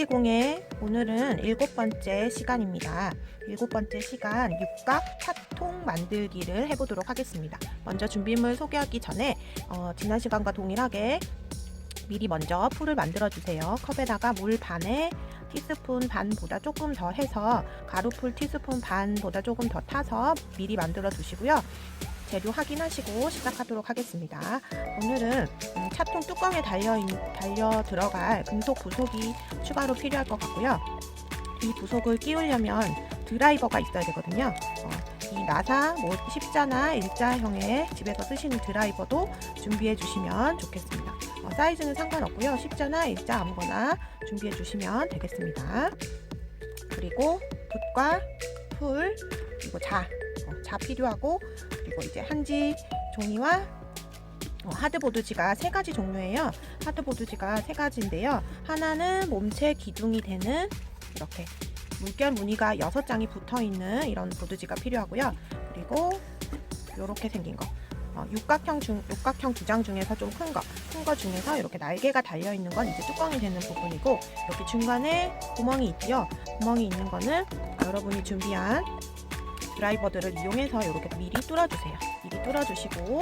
120의 오늘은 7번째 시간입니다. 7번째 시간 육각 찻통 만들기를 해보도록 하겠습니다. 먼저 준비물 소개하기 전에 지난 시간과 동일하게 미리 먼저 풀을 만들어 주세요. 컵에다가 물 반에 티스푼 반보다 조금 더 해서 가루풀 티스푼 반보다 조금 더 타서 미리 만들어 두시고요. 재료 확인하시고 시작하도록 하겠습니다. 오늘은 찻통 뚜껑에 달려 들어갈 금속 부속이 추가로 필요할 것 같고요. 이 부속을 끼우려면 드라이버가 있어야 되거든요. 이 나사, 십자나 일자형의 집에서 쓰시는 드라이버도 준비해 주시면 좋겠습니다. 사이즈는 상관없고요. 십자나, 일자 아무거나 준비해 주시면 되겠습니다. 그리고 붓과 풀, 그리고 자 필요하고, 그리고 이제 한지 종이와 하드보드지가 3가지 종류예요. 하드보드지가 3가지인데요. 하나는 몸체 기둥이 되는 이렇게 물결 무늬가 6장이 붙어있는 이런 보드지가 필요하고요. 그리고 이렇게 생긴 거, 육각형 2장 중에서 좀 큰 거 중에서 이렇게 날개가 달려있는 건 이제 뚜껑이 되는 부분이고, 이렇게 중간에 구멍이 있죠. 구멍이 있는 거는 여러분이 준비한 드라이버들을 이용해서 이렇게 미리 뚫어주세요. 미리 뚫어주시고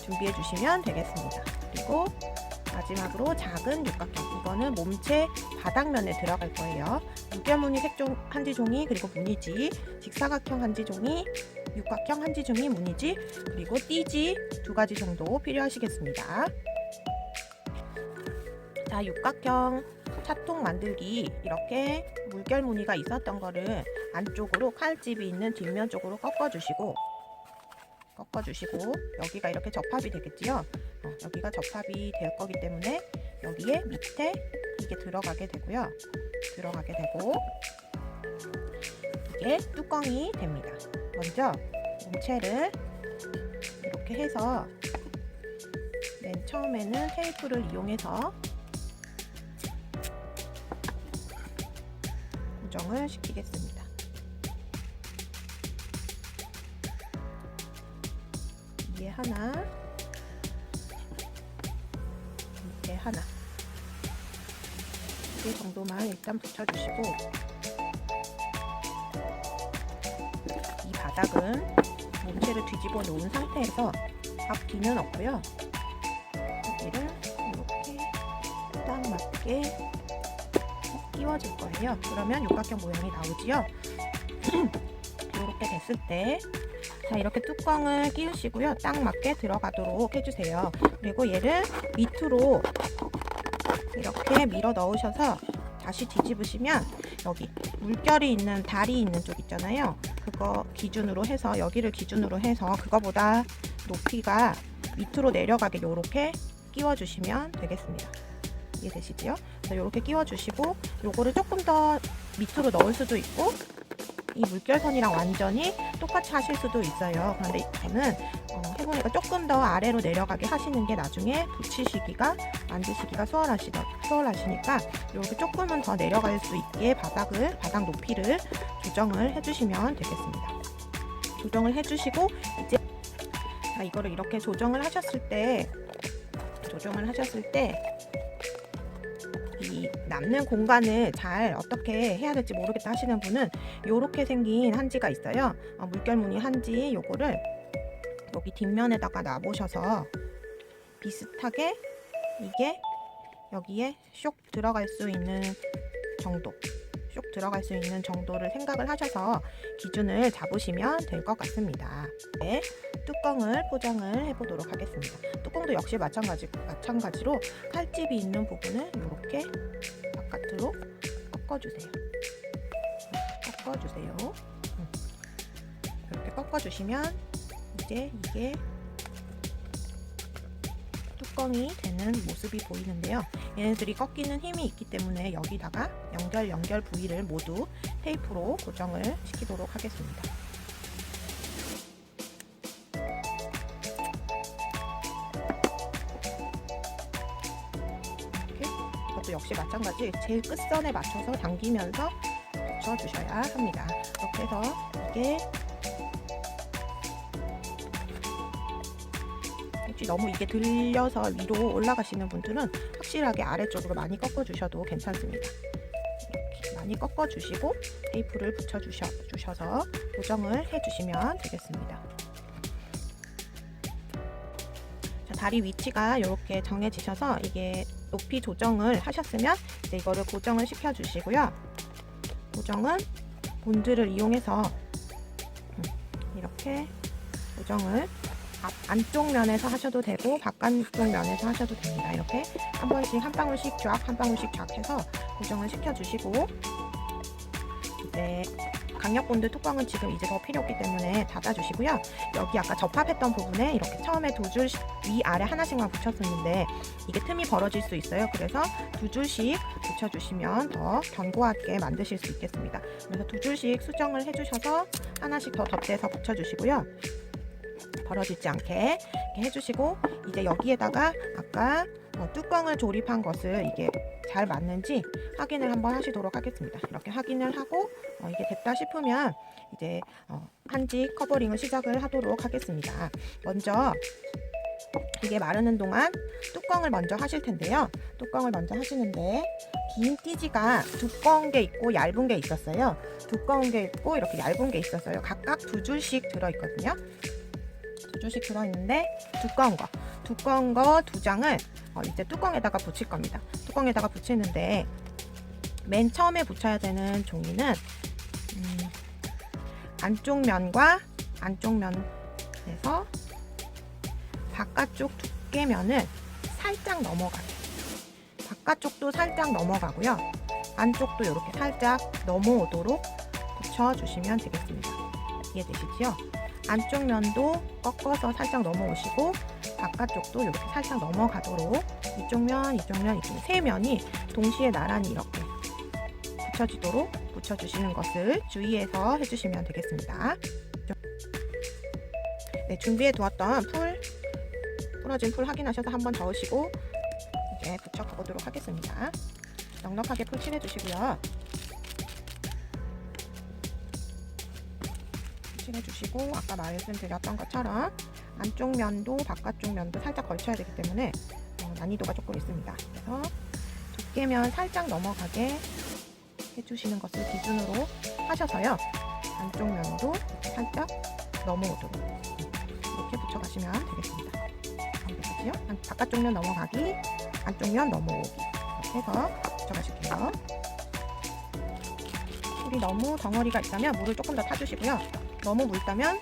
준비해 주시면 되겠습니다. 그리고 마지막으로 작은 육각형, 이거는 몸체 바닥면에 들어갈 거예요. 물결무늬 색종 한지종이, 그리고 무늬지, 직사각형 한지종이, 육각형 한지종이, 무늬지, 그리고 띠지 2가지 정도 필요하시겠습니다. 자, 육각형 찻통 만들기, 이렇게 물결 무늬가 있었던 거를 안쪽으로 칼집이 있는 뒷면 쪽으로 꺾어주시고 여기가 이렇게 접합이 되겠지요. 여기가 접합이 될 거기 때문에 여기에 밑에 이게 들어가게 되고 이게 뚜껑이 됩니다. 먼저 몸체를 이렇게 해서 맨 처음에는 테이프를 이용해서 고정을 시키겠습니다. 위에 하나, 밑에 하나, 2개 정도만 일단 붙여주시고, 이 바닥은 몸체를 뒤집어 놓은 상태에서 앞뒤는 없고요. 여기를 이렇게 딱 맞게 끼워줄 거예요. 그러면 육각형 모양이 나오지요. 이렇게 됐을 때, 자, 이렇게 뚜껑을 끼우시고요. 딱 맞게 들어가도록 해주세요. 그리고 얘를 밑으로 이렇게 밀어 넣으셔서 다시 뒤집으시면 여기 물결이 있는 다리 있는 쪽 있잖아요. 그거 기준으로 해서, 여기를 기준으로 해서 그거보다 높이가 밑으로 내려가게 이렇게 끼워주시면 되겠습니다. 이해되시죠? 그래서 이렇게 끼워주시고, 요거를 조금 더 밑으로 넣을 수도 있고, 이 물결선이랑 완전히 똑같이 하실 수도 있어요. 그런데 저는 해보니까 조금 더 아래로 내려가게 하시는 게 나중에 붙이시기가, 만드시기가 수월하시니까 이렇게 조금은 더 내려갈 수 있게 바닥 높이를 조정을 해주시면 되겠습니다. 조정을 해주시고, 이제 이거를 이렇게 조정을 하셨을 때 이 남는 공간을 잘 어떻게 해야 될지 모르겠다 하시는 분은 이렇게 생긴 한지가 있어요. 물결무늬 한지, 요거를 여기 뒷면에다가 놔보셔서 비슷하게 이게 여기에 쇽 들어갈 수 있는 정도를 생각을 하셔서 기준을 잡으시면 될 것 같습니다. 네, 뚜껑을 포장을 해보도록 하겠습니다. 뚜껑도 역시 마찬가지로 칼집이 있는 부분을 이렇게 바깥으로 꺾어주세요. 이렇게 꺾어주시면 이제 이게 뚜껑이 되는 모습이 보이는데요. 얘네들이 꺾이는 힘이 있기 때문에 여기다가 연결 부위를 모두 테이프로 고정을 시키도록 하겠습니다. 이렇게, 이것도 역시 마찬가지 제일 끝선에 맞춰서 당기면서 붙여주셔야 합니다. 이렇게 해서 이게 너무 이게 들려서 위로 올라가시는 분들은 확실하게 아래쪽으로 많이 꺾어주셔도 괜찮습니다. 많이 꺾어 주시고 테이프를 붙여 주셔서 고정을 해 주시면 되겠습니다. 자, 다리 위치가 이렇게 정해지셔서 이게 높이 조정을 하셨으면 이제 이거를 고정을 시켜 주시고요. 고정은 본드를 이용해서 이렇게 고정을 안쪽 면에서 하셔도 되고 바깥쪽 면에서 하셔도 됩니다. 이렇게 한 번씩 한 방울씩 쫙 한 방울씩 쫙 해서 고정을 시켜주시고, 이제 강력 본드 뚜껑은 지금 이제 더 필요 없기 때문에 닫아주시고요. 여기 아까 접합했던 부분에 이렇게 처음에 두 줄 위아래 하나씩만 붙였었는데 이게 틈이 벌어질 수 있어요. 그래서 두 줄씩 붙여주시면 더 견고하게 만드실 수 있겠습니다. 그래서 두 줄씩 수정을 해주셔서 하나씩 더 덧대서 붙여주시고요. 벌어지지 않게 이렇게 해주시고, 이제 여기에다가 아까 뚜껑을 조립한 것을 이게 잘 맞는지 확인을 한번 하시도록 하겠습니다. 이렇게 확인을 하고 이게 됐다 싶으면 이제 한지 커버링을 시작을 하도록 하겠습니다. 먼저 이게 마르는 동안 뚜껑을 먼저 하실 텐데요. 뚜껑을 먼저 하시는데 긴 띠지가 두꺼운 게 있고 얇은 게 있었어요. 두꺼운 게 있고 이렇게 얇은 게 있었어요. 각각 두 줄씩 들어있거든요. 두 줄씩 들어있는데 두꺼운 거 두 장을 이제 뚜껑에다가 붙일 겁니다. 뚜껑에다가 붙이는데 맨 처음에 붙여야 되는 종이는 안쪽 면과 안쪽 면에서 바깥쪽 두께면을 살짝 넘어가요. 바깥쪽도 살짝 넘어가고요. 안쪽도 이렇게 살짝 넘어오도록 붙여주시면 되겠습니다. 이해되시죠? 안쪽 면도 꺾어서 살짝 넘어오시고 바깥쪽도 이렇게 살짝 넘어가도록 이쪽 면, 이쪽 면, 이쪽 세 면이 동시에 나란히 이렇게 붙여지도록 붙여주시는 것을 주의해서 해주시면 되겠습니다. 네, 준비해 두었던 부러진 풀 확인하셔서 한번 저으시고 이제 붙여가보도록 하겠습니다. 넉넉하게 풀 칠해주시고요. 칠해주시고 아까 말씀드렸던 것처럼 안쪽 면도 바깥쪽 면도 살짝 걸쳐야 되기 때문에 난이도가 조금 있습니다. 그래서 두께면 살짝 넘어가게 해주시는 것을 기준으로 하셔서요. 안쪽 면도 살짝 넘어오도록 이렇게 붙여가시면 되겠습니다. 되시죠? 바깥쪽 면 넘어가기, 안쪽 면 넘어오기 이렇게 해서 붙여가실게요. 풀이 너무 덩어리가 있다면 물을 조금 더 타주시고요. 너무 묽다면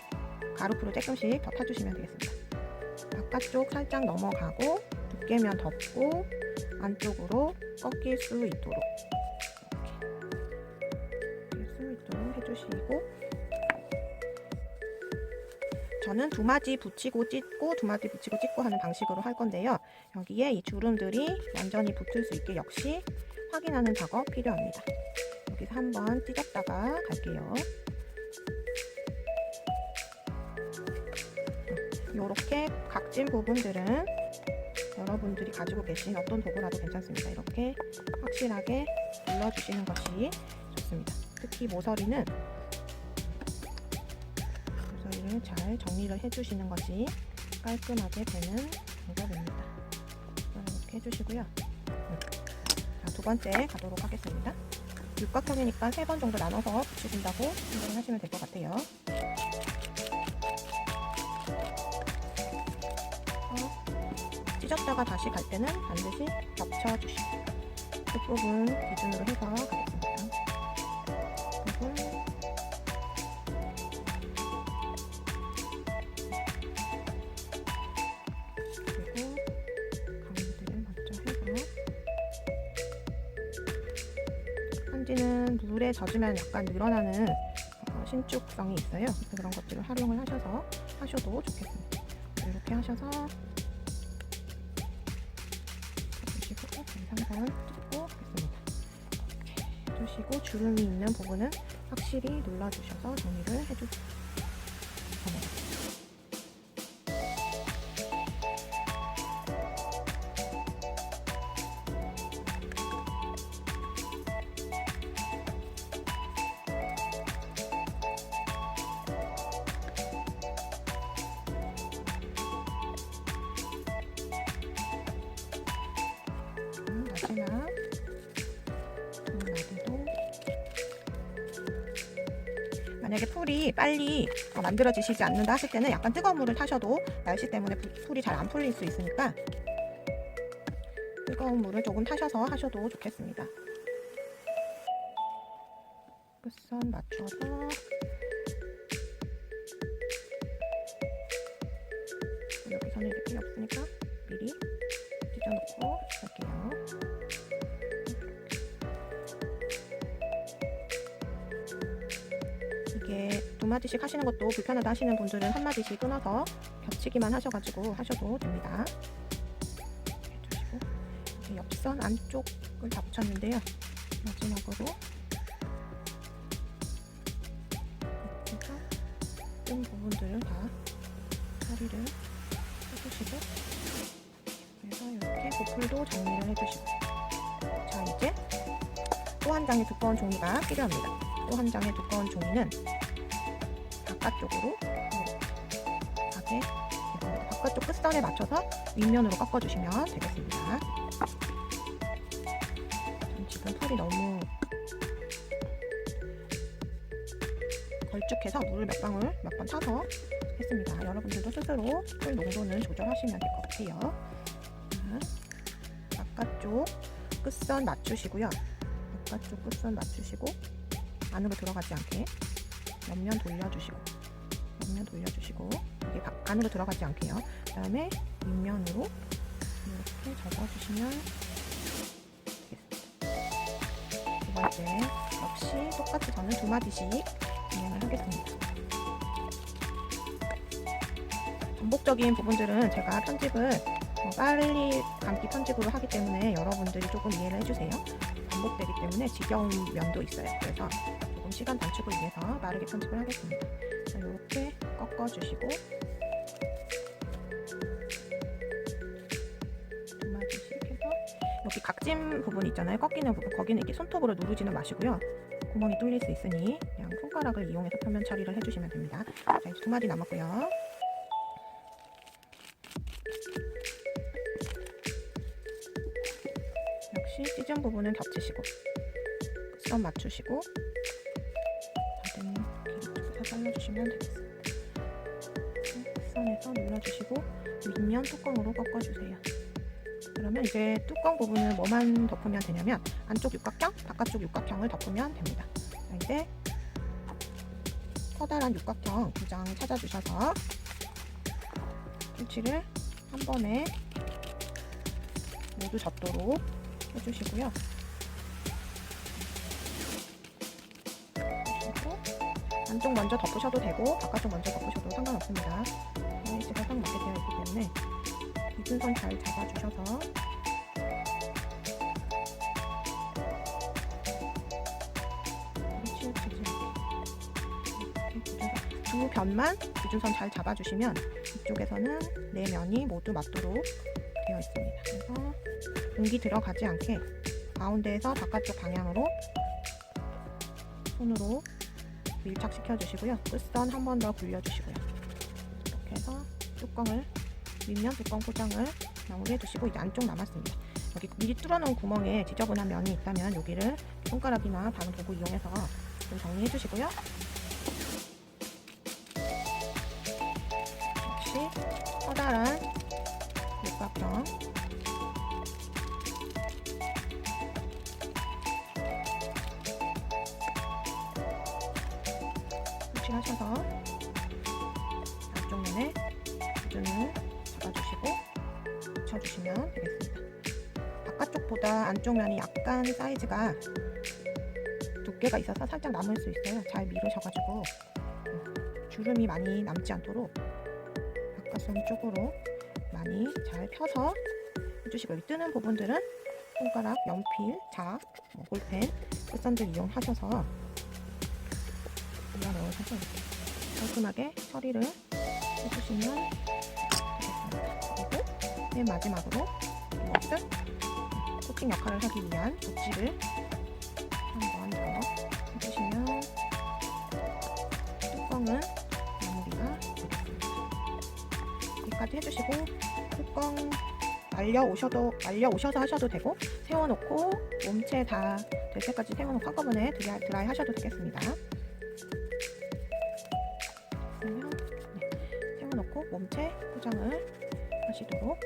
가루풀을 조금씩 더 타주시면 되겠습니다. 바깥쪽 살짝 넘어가고 두께면 덮고 안쪽으로 꺾일 수 있도록 해주시고, 저는 두마디 붙이고 찢고 두마디 붙이고 찢고 하는 방식으로 할 건데요. 여기에 이 주름들이 완전히 붙을 수 있게 역시 확인하는 작업 필요합니다. 여기서 한번 찢었다가 갈게요. 이렇게 각진 부분들은 여러분들이 가지고 계신 어떤 도구라도 괜찮습니다. 이렇게 확실하게 눌러주시는 것이 좋습니다. 특히 모서리는 잘 정리를 해주시는 것이 깔끔하게 되는 방법입니다. 이렇게 해주시고요. 자, 두 번째 가도록 하겠습니다. 육각형이니까 3번 정도 나눠서 붙이신다고 생각을 하시면 될 것 같아요. 찢었다가 다시 갈 때는 반드시 겹쳐주시고 끝부분 기준으로 해서 가겠습니다. 그리고 가운데를 먼저 해서 한지는 물에 젖으면 약간 늘어나는 신축성이 있어요. 그래서 그런 것들을 활용을 하셔도 좋겠습니다. 이렇게 하셔서 상상을 뜯고 하겠습니다. 이렇게 해주시고 주름이 있는 부분은 확실히 눌러주셔서 정리를 해주세요. 마지막 두 마디도 만약에 풀이 빨리 만들어지시지 않는다 하실 때는 약간 뜨거운 물을 타셔도 날씨 때문에 풀이 잘 안 풀릴 수 있으니까 뜨거운 물을 조금 타셔서 하셔도 좋겠습니다. 끝선 맞춰서 여기서는 이게 필요 없으니까 미리 찢어놓고 할게요. 이게 2마디씩 하시는 것도 불편하다 하시는 분들은 1마디씩 끊어서 겹치기만 하셔가지고 하셔도 됩니다. 해주시고 이렇게 옆선 안쪽을 다 붙였는데요. 마지막으로 뜬 부분들을 다 처리를 해주시고, 그래서 이렇게 보풀도 정리를 해주시고, 자 이제 또 한 장의 두꺼운 종이가 필요합니다. 또 한 장의 두꺼운 종이는 바깥쪽으로 이렇게 바깥쪽 끝선에 맞춰서 윗면으로 꺾어주시면 되겠습니다. 지금 풀이 너무 걸쭉해서 물을 몇 방울 몇 번 타서 했습니다. 여러분들도 스스로 풀 농도는 조절하시면 될 것 같아요. 자, 바깥쪽 끝선 맞추시고요. 바깥쪽 끝선 맞추시고 안으로 들어가지 않게 옆면 돌려주시고 이게 안으로 들어가지 않게요. 그 다음에 윗면으로 이렇게 접어주시면 되겠습니다. 두 번째 역시 똑같이 저는 2마디씩 진행을 하겠습니다. 반복적인 부분들은 제가 편집을 빨리 감기 편집으로 하기 때문에 여러분들이 조금 이해를 해주세요. 반복되기 때문에 지겨운 면도 있어요. 그래서 조금 시간 단축을 위해서 빠르게 편집을 하겠습니다. 이렇게 꺾어주시고 2마디씩 해서 여기 각진 부분 있잖아요. 꺾이는 부분, 거기는 이렇게 손톱으로 누르지는 마시고요. 구멍이 뚫릴 수 있으니 그냥 손가락을 이용해서 표면 처리를 해주시면 됩니다. 자, 이제 2마디 남았고요. 역시 찢은 부분은 겹치시고 끝선 맞추시고 다듬이 길이쪽에서 잘라주시면 되겠습니다. 끝선에서 눌러주시고 윗면 뚜껑으로 꺾어주세요. 그러면 이제 뚜껑 부분은 뭐만 덮으면 되냐면 안쪽 육각형, 바깥쪽 육각형을 덮으면 됩니다. 자, 이제 커다란 육각형 2장 찾아주셔서 풀칠을 한 번에 모두 젖도록 해주시고요. 안쪽 먼저 덮으셔도 되고 바깥쪽 먼저 덮으셔도 상관없습니다. 사이즈가 딱 맞게 되어 있기 때문에 기준선 잘 잡아주셔서 치우치지 않게 두 변만 기준선 잘 잡아주시면 이쪽에서는 네 면이 모두 맞도록 되어 있습니다. 그래서 공기 들어가지 않게 가운데에서 바깥쪽 방향으로 손으로 밀착시켜 주시고요. 끝선 한 번 더 굴려주시고요. 이렇게 해서 뚜껑을 윗면 뚜껑 포장을 마무리해 주시고 이제 안쪽 남았습니다. 여기 미리 뚫어놓은 구멍에 지저분한 면이 있다면 여기를 손가락이나 다른 도구 이용해서 좀 정리해 주시고요. 역시 커다란 육각형 하셔서 안쪽 면에 기준을 잡아주시고 붙여주시면 되겠습니다. 바깥쪽보다 안쪽 면이 약간 사이즈가 두께가 있어서 살짝 남을 수 있어요. 잘 밀으셔가지고 주름이 많이 남지 않도록 바깥선 쪽으로 많이 잘 펴서 해주시고 여기 뜨는 부분들은 손가락, 연필, 자, 볼펜, 끝선들 이용하셔서 넣어서 깔끔하게 처리를 해주시면 되겠습니다. 그리고 맨 마지막으로 이것을 코팅 역할을 하기 위한 붓질을 한 번 더 해주시면 뚜껑은 마무리가 되겠습니다. 여기까지 해주시고 뚜껑 말려오셔서 하셔도 되고 세워놓고 몸체 다 될 때까지 세워놓고 한꺼번에 드라이 하셔도 되겠습니다. 그리고 몸체 포장을 하시도록